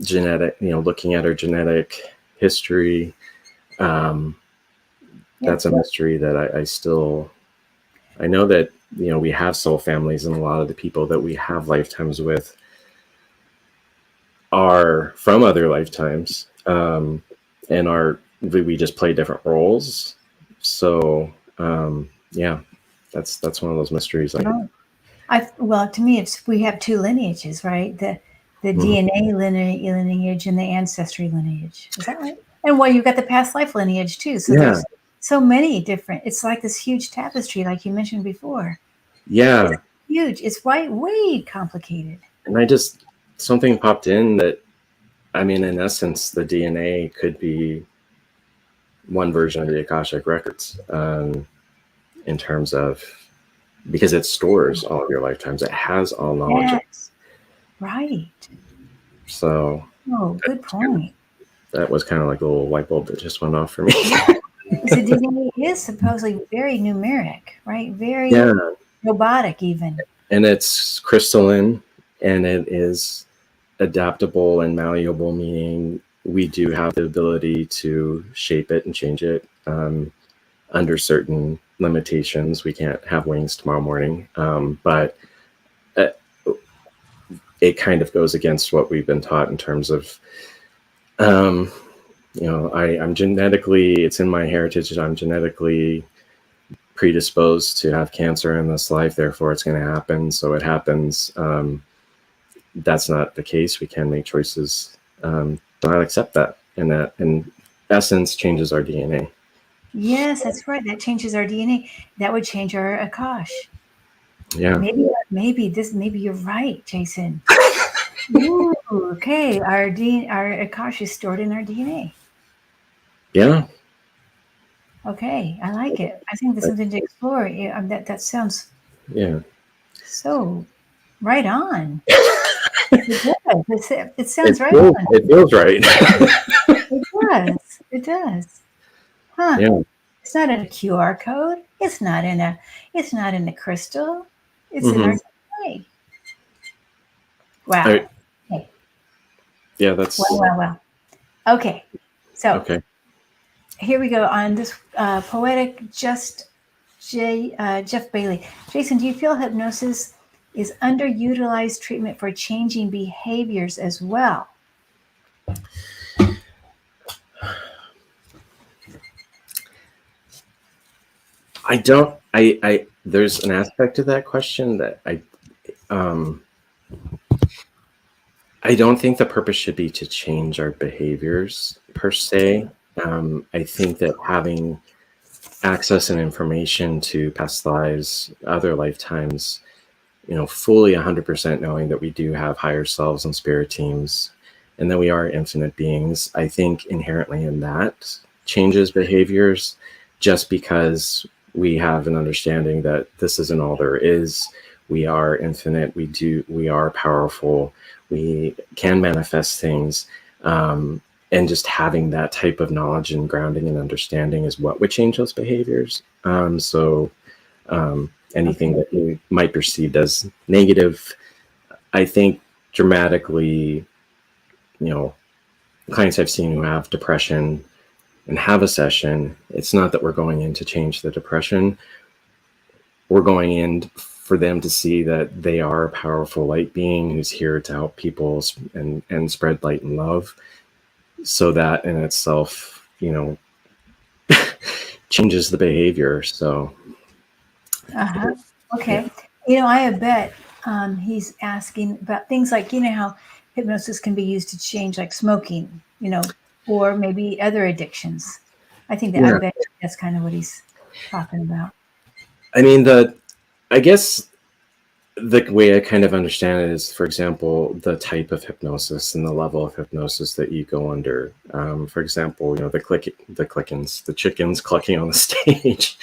genetic, you know, looking at our genetic history? That's a mystery that I know that, you know, we have soul families, and a lot of the people that we have lifetimes with are from other lifetimes, and we just play different roles. So yeah, that's one of those mysteries. Well, to me, we have two lineages, right? The DNA lineage and the ancestry lineage. Is that right? And well, you've got the past life lineage too. So there's so many different. It's like this huge tapestry, like you mentioned before. Yeah, it's huge. It's way complicated. And something popped in that, I mean, in essence, the DNA could be one version of the Akashic Records, in terms of, because it stores all of your lifetimes. It has all knowledge. Yes. Right. So. Oh, good point. That was kind of like a little light bulb that just went off for me. The DNA is supposedly very numeric, right? Very robotic even. And it's crystalline, and it is adaptable and malleable, meaning we do have the ability to shape it and change it under certain limitations. We can't have wings tomorrow morning, but it kind of goes against what we've been taught in terms of, you know, I'm genetically, it's in my heritage, I'm genetically predisposed to have cancer in this life, therefore it's going to happen, so it happens. That's not the case. We can make choices to not accept that, and that in essence changes our DNA. Yes, that's right. That changes our DNA. That would change our Akash. Yeah. Maybe you're right, Jason. Ooh, okay, our Akash is stored in our DNA. Yeah. Okay, I like it. I think there's something to explore. Yeah, that sounds so right on. It sounds right on. It feels right. It does. Huh. Yeah. It's not in a QR code. It's not in a crystal. It's in our DNA. Wow. Okay. Yeah, that's well. Okay. So here we go on this poetic Jeff Bailey. Jason, do you feel hypnosis is underutilized treatment for changing behaviors as well? There's an aspect to that question that I don't think the purpose should be to change our behaviors per se. I think that having access and information to past lives, other lifetimes, fully 100% knowing that we do have higher selves and spirit teams and that we are infinite beings. I think inherently in that changes behaviors, just because we have an understanding that this isn't all there is. We are infinite. We are powerful. We can manifest things. And just having that type of knowledge and grounding and understanding is what would change those behaviors. Anything that you might perceive as negative, I think dramatically, clients I've seen who have depression and have a session, it's not that we're going in to change the depression. We're going in for them to see that they are a powerful light being who's here to help people and spread light and love. So that in itself, changes the behavior. So. Okay. I bet he's asking about things like, how hypnosis can be used to change like smoking, or maybe other addictions. I think that I bet that's kind of what he's talking about. I mean, I guess the way I kind of understand it is, for example, the type of hypnosis and the level of hypnosis that you go under. For example, the chickens clucking on the stage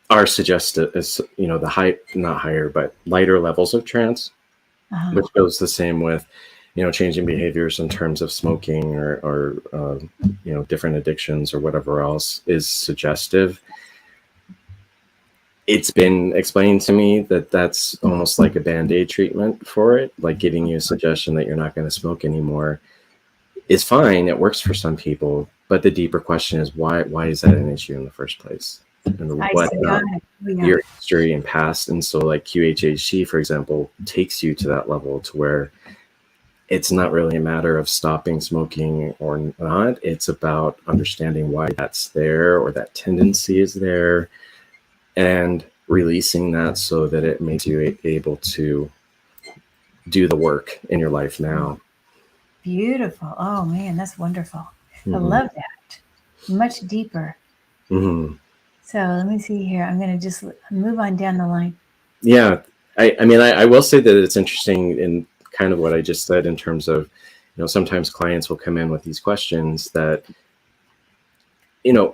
are suggested as, the not higher, but lighter levels of trance, which goes the same with, changing behaviors in terms of smoking or different addictions or whatever else is suggestive. It's been explained to me that that's almost like a Band-Aid treatment for it, like giving you a suggestion that you're not going to smoke anymore is fine. It works for some people, but the deeper question is why is that an issue in the first place? And what your history and past. And so like QHHT, for example, takes you to that level to where it's not really a matter of stopping smoking or not. It's about understanding why that's there or that tendency is there, and releasing that so that it makes you able to do the work in your life now. Beautiful. Oh man, that's wwonderful. I love that. Much deeper. So let me see here. I'm going to just move on down the line. Yeah. I will say that it's interesting in kind of what I just said in terms of, sometimes clients will come in with these questions that,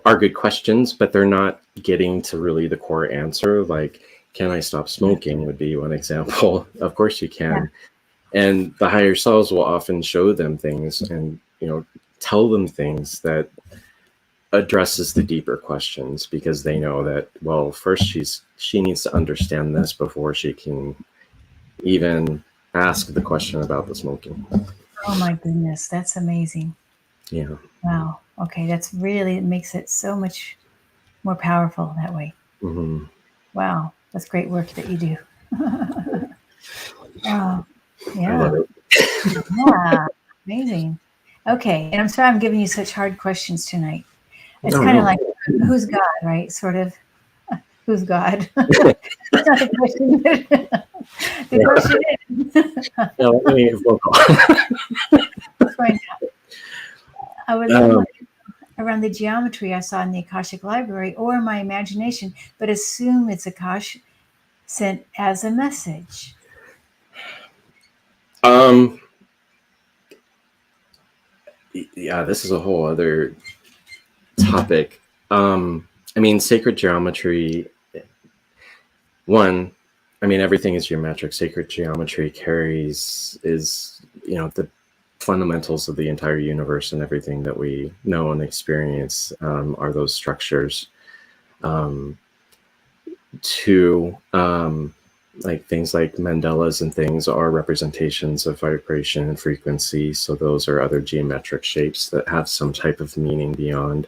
are good questions, but they're not getting to really the core answer. Like, can I stop smoking would be one example. Of course you can. Yeah. And the higher selves will often show them things and, tell them things that addresses the deeper questions, because they know that, well, first she needs to understand this before she can even ask the question about the smoking. Oh my goodness, that's amazing. Yeah. Wow. Okay, that's really, it makes it so much more powerful that way. Wow, that's great work that you do. Wow. Yeah. I love it. Yeah, amazing. Okay, and I'm sorry I'm giving you such hard questions tonight. It's kind of like, who's God, right? Sort of, who's God? That's not the question. The question is. No, let me vocal. Let's find out. I would love around the geometry I saw in the Akashic Library or my imagination, but assume it's Akash sent as a message. Yeah, this is a whole other topic. Sacred geometry, everything is geometric. Sacred geometry is the fundamentals of the entire universe, and everything that we know and experience are those structures. Like things like mandalas and things are representations of vibration and frequency. So those are other geometric shapes that have some type of meaning beyond.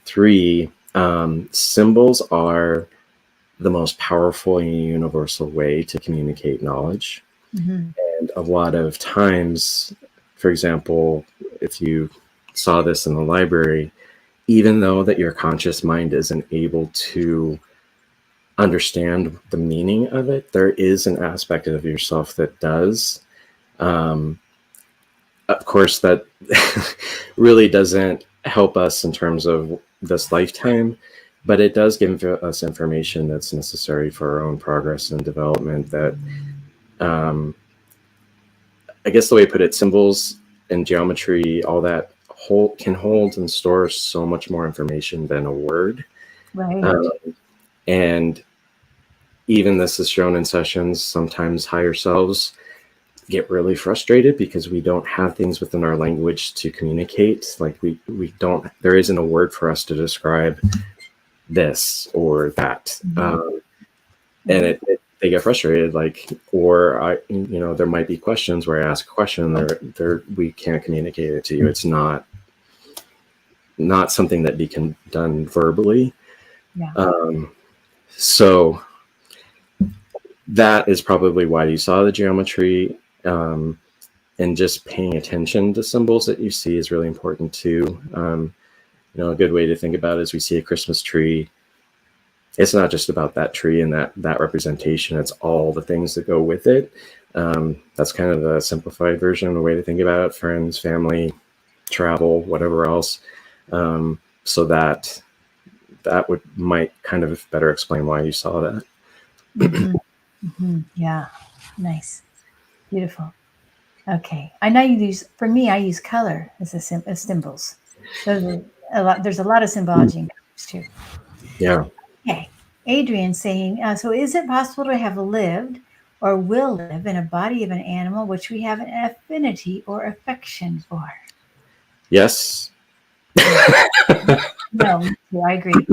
3, symbols are the most powerful and universal way to communicate knowledge. And a lot of times, for example, if you saw this in the library, even though that your conscious mind isn't able to understand the meaning of it, there is an aspect of yourself that does. Of course, that really doesn't help us in terms of this lifetime, but it does give us information that's necessary for our own progress and development. That I guess the way to put it, symbols and geometry, all that can hold and store so much more information than a word. Right. And even this is shown in sessions, sometimes higher selves get really frustrated because we don't have things within our language to communicate. Like we don't, there isn't a word for us to describe this or that. And they get frustrated, like, or there might be questions where I ask a question, we can't communicate it to you. It's not something that can be done verbally. So that is probably why you saw the geometry, and just paying attention to symbols that you see is really important too. A good way to think about it is we see a Christmas tree. It's not just about that tree and that representation. It's all the things that go with it. That's kind of the simplified version, the way to think about it: friends, family, travel, whatever else. So that might kind of better explain why you saw that. Yeah, nice, beautiful. Okay, I know you use. For me, I use color as symbols. There's a lot of symbology in colors too. Yeah. Okay, Adrian saying, so is it possible to have lived or will live in a body of an animal which we have an affinity or affection for? Yes. No, I agree.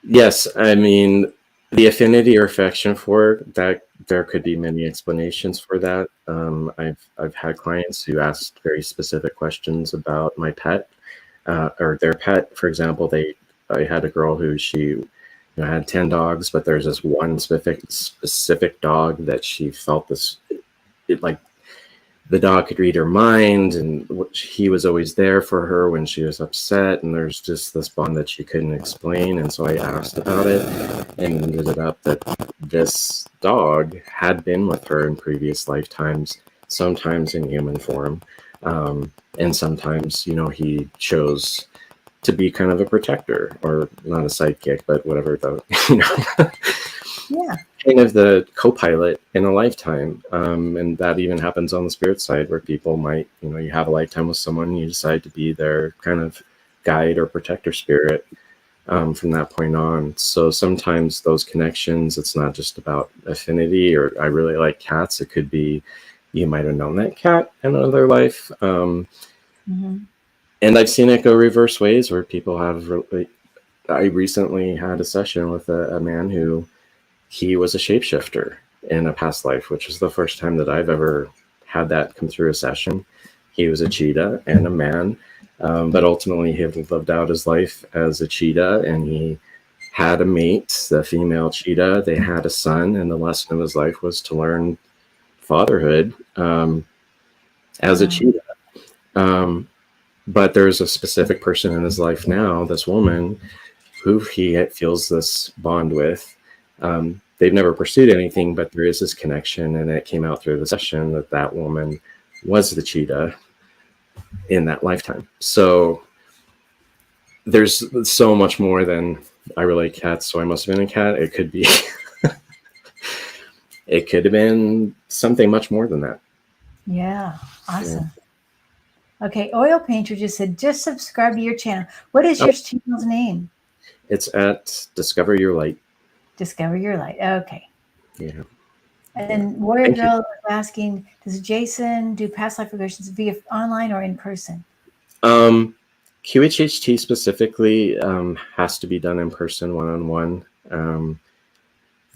Yes, I mean, the affinity or affection for that, there could be many explanations for that. I've had clients who asked very specific questions about my pet, or their pet. For example, I had a girl who she had 10 dogs, but there's this one specific dog that she felt like the dog could read her mind, and he was always there for her when she was upset, and there's just this bond that she couldn't explain. And so I asked about it, and ended up that this dog had been with her in previous lifetimes, sometimes in human form, and sometimes he chose to be kind of a protector, or not a sidekick, but whatever Yeah. Kind of the co-pilot in a lifetime. And that even happens on the spirit side, where people might, you have a lifetime with someone, and you decide to be their kind of guide or protector spirit from that point on. So sometimes those connections, it's not just about affinity or I really like cats. It could be you might have known that cat in another life. And I've seen it go reverse ways, where people have I recently had a session with a man who he was a shapeshifter in a past life, which is the first time that I've ever had that come through a session. He was a cheetah and a man, but ultimately he had lived out his life as a cheetah, and he had a mate, the female cheetah. They had a son, and the lesson of his life was to learn fatherhood as a cheetah. But there's a specific person in his life now, this woman, who he feels this bond with. They've never pursued anything, but there is this connection, and it came out through the session that woman was the cheetah in that lifetime. So there's so much more than I really like cats, so I must have been a cat. It could be it could have been something much more than that. Yeah, awesome. Yeah. Okay, Oil Painter just said, just subscribe to your channel. What is your channel's name? It's at Discover Your Light. Discover Your Light. Okay. Yeah. And then Warrior Girl is asking, does Jason do past life regressions via online or in person? QHHT specifically has to be done in person, one-on-one.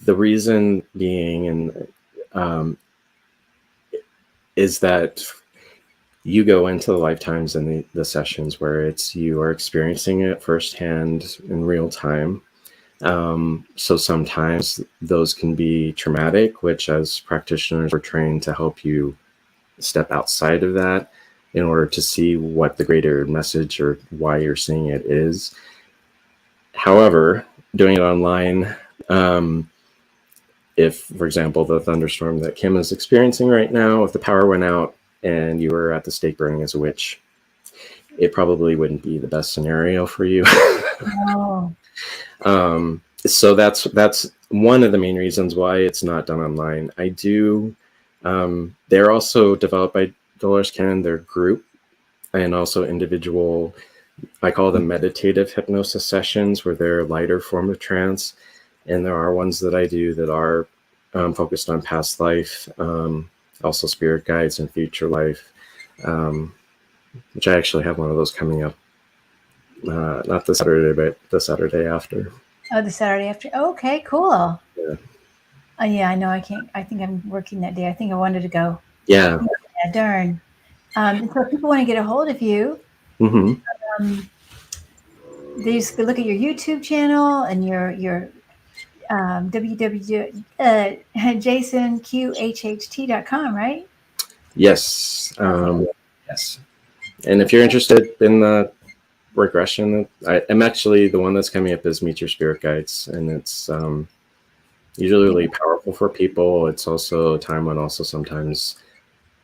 The reason being is that you go into the lifetimes and the sessions where you are experiencing it firsthand in real time. So sometimes those can be traumatic, which as practitioners, we're trained to help you step outside of that in order to see what the greater message or why you're seeing it is. However, doing it online, if, for example, the thunderstorm that Kim is experiencing right now, if the power went out and you were at the stake burning as a witch, it probably wouldn't be the best scenario for you. Oh. So that's one of the main reasons why it's not done online. I do. They're also developed by Dolores Cannon. They're group and also individual. I call them meditative hypnosis sessions, where they're a lighter form of trance. And there are ones that I do that are focused on past life, also spirit guides and future life, which I actually have one of those coming up. Not this Saturday, but the Saturday after. Oh, the Saturday after. Oh, okay, cool. Yeah. Yeah, I know. I can't. I think I'm working that day. I think I wanted to go. Yeah. Yeah, darn. So if people want to get a hold of you, they just look at your YouTube channel and your JasonQHHT.com, right? Yes. Yes. And if you're interested in the regression, I'm actually the one that's coming up is Meet Your Spirit Guides, and it's usually really powerful for people. It's also a time when also sometimes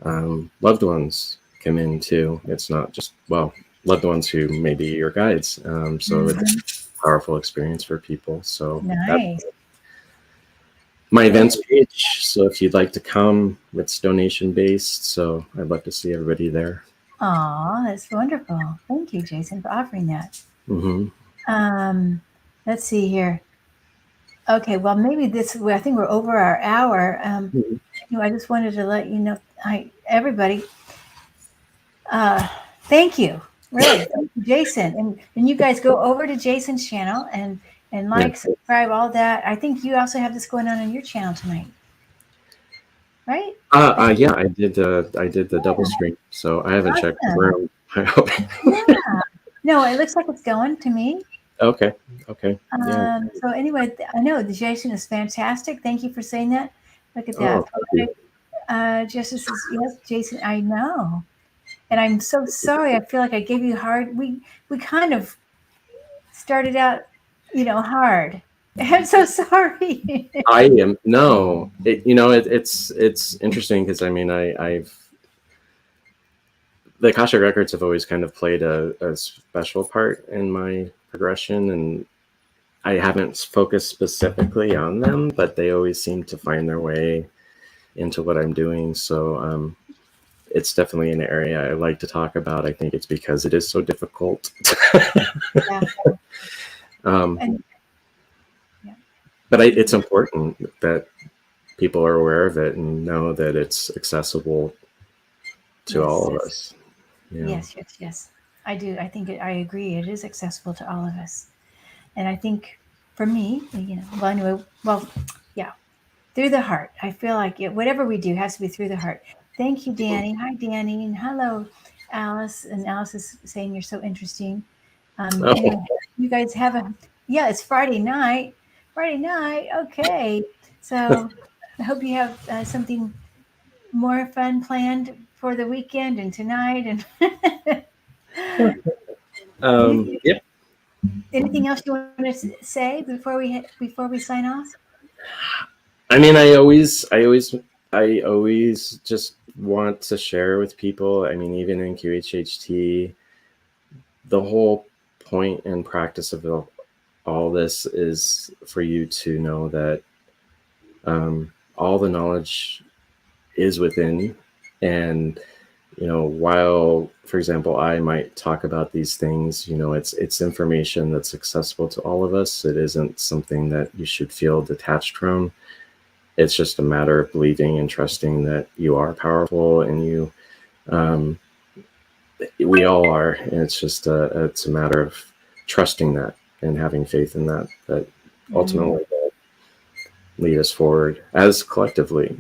loved ones come in too. It's not just, well, loved ones who may be your guides. So it's a powerful experience for people. So nice. My events page. So if you'd like to come, it's donation based. So I'd love to see everybody there. Aw, that's wonderful. Thank you, Jason, for offering that. Let's see here. Okay, well, maybe I think we're over our hour. I just wanted to let you know, everybody, thank you. Really, thank you, Jason. And you guys go over to Jason's channel and like, subscribe, all that. I think you also have this going on your channel tonight, right? Yeah, I did the double stream, so I haven't checked the room. Yeah. No, it looks like it's going to me. Okay. So anyway, I know the Jason is fantastic. Thank you for saying that. Look at that. Justice says, yes, Jason, I know. And I'm so sorry. I feel like I gave you we kind of started out, hard. I'm so sorry. I am it's interesting because I mean the Akashic Records have always kind of played a special part in my progression, and I haven't focused specifically on them, but they always seem to find their way into what I'm doing. So it's definitely an area I like to talk about. I think it's because it is so difficult. But it's important that people are aware of it and know that it's accessible to all of us. Yeah. Yes. I do. I think I agree. It is accessible to all of us. And I think for me, through the heart. I feel like whatever we do has to be through the heart. Thank you, Danny. Hi, Danny. And hello, Alice. And Alice is saying you're so interesting. Anyway, you guys have it's Friday night. Okay. So I hope you have something more fun planned for the weekend and tonight. And yep. Anything else you want to say before we sign off? I mean, I always just want to share with people. I mean, even in QHHT, the whole point and practice of all this is for you to know that all the knowledge is within. And while, for example, I might talk about these things, it's information that's accessible to all of us. It isn't something that you should feel detached from. It's just a matter of believing and trusting that you are powerful, and we all are. And it's just it's a matter of trusting that and having faith in that ultimately will lead us forward as collectively.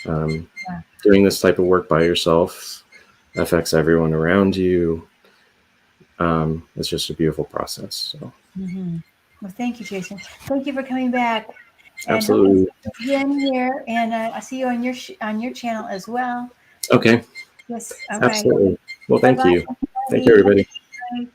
Doing this type of work by yourself affects everyone around you. It's just a beautiful process. So. Well, thank you, Jason. Thank you for coming back. Absolutely. Again here, and I'll see you on your channel as well. Okay. Yes. Absolutely. Well, thank you. Thank you, everybody. Bye.